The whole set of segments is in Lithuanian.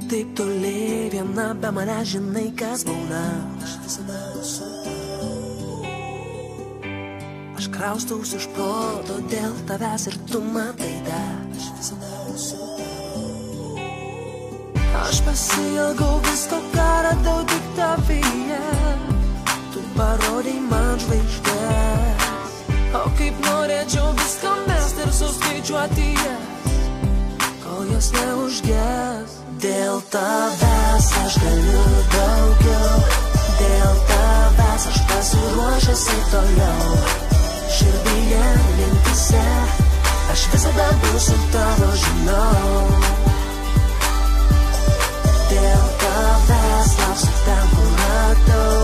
taip toli, viena be mane žinai, kas būna. Aš kraustausi iš proto dėl tavęs ir tu matai tą. Aš pasiilgau visko, ką radau tik tavyje. Tu parodai man žvaigždės, o kaip norėčiau viską mest ir suskaičiuoti jas, kol jos neužges. Dėl tavęs aš galiu daugiau, dėl tavęs aš pasiruošęs į toliau. Širdyje, mintise, aš visada būsiu tavo, žinau. Dėl tavęs lauksiu ten, kur radau.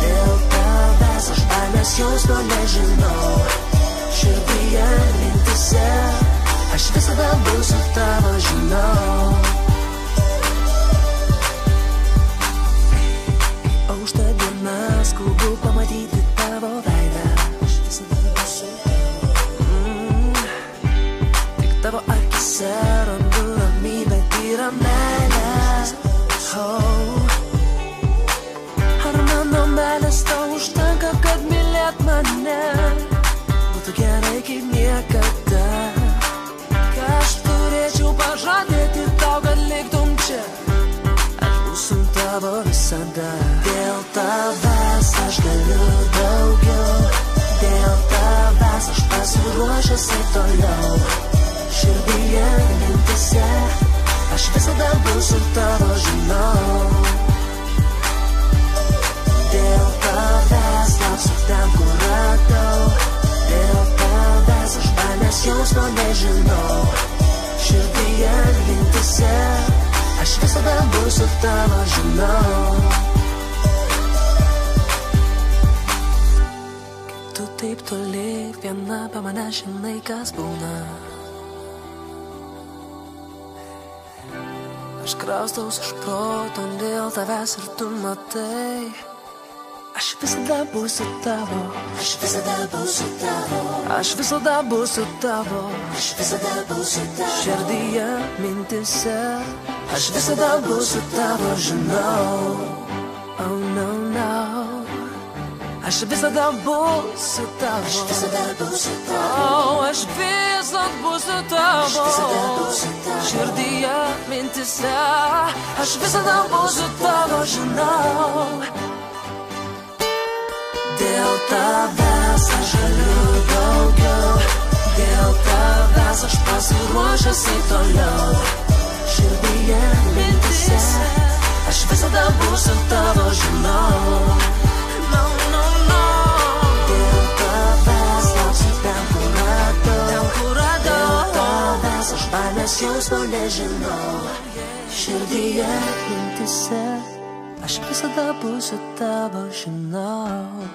Dėl tavęs aš baimės jausmo nežinau. Širdyje, mintise, aš visada būsiu tavo, žinau. Aušta diena, skubu pamatyti tavo veidą. Aš visada būsiu tavo. Tik tavo akise randu ramybę, tyra meilę. Ar mano meilės tau užtenka, kad mylėt mane? Būtų gerai kaip niekada. Ką aš turėčiau pažadėti tau, kad liktum čia? Aš būsiu tavo visada. Dėl tavęs aš galiu daugiau, dėl tavęs aš pasiruošęs į toliau. Širdyje, mintise, aš visada būsiu tavo, žinau. Dėl tavęs lauksiu ten, kur radau. Dėl tavęs aš baimės jausmo nežinau. Širdyje, mintise, aš visada būsiu tavo, žinau. Kaip tu taip toli, viena be mane žinai, kas būna. Aš kraustaus iš proto dėl tavęs ir tu matai. Aš visada būsiu tavo. Aš visada būsiu tavo. Aš visada būsiu tavo. Aš visada būsiu tavo. Širdyje, mintise, aš visada būsiu tavo, žinau. Oh no, no. Aš visada būsiu tavo. Aš visada būsiu tavo. Oh, aš visada būsiu tavo. Aš visada būsiu tavo. Širdyje, mintise, aš visada būsiu tavo, žinau. Dėl tavęs aš galiu daugiau, dėl tavęs aš pasiruošęs į toliau. Širdyje, mintise, aš visada būsiu tavo, žinau. No, no, no. Dėl tavęs lauksiu ten, kur radau. Dėl tavęs aš baimės jausmo nežinau. Širdyje, mintise, aš visada būsiu tavo, žinau.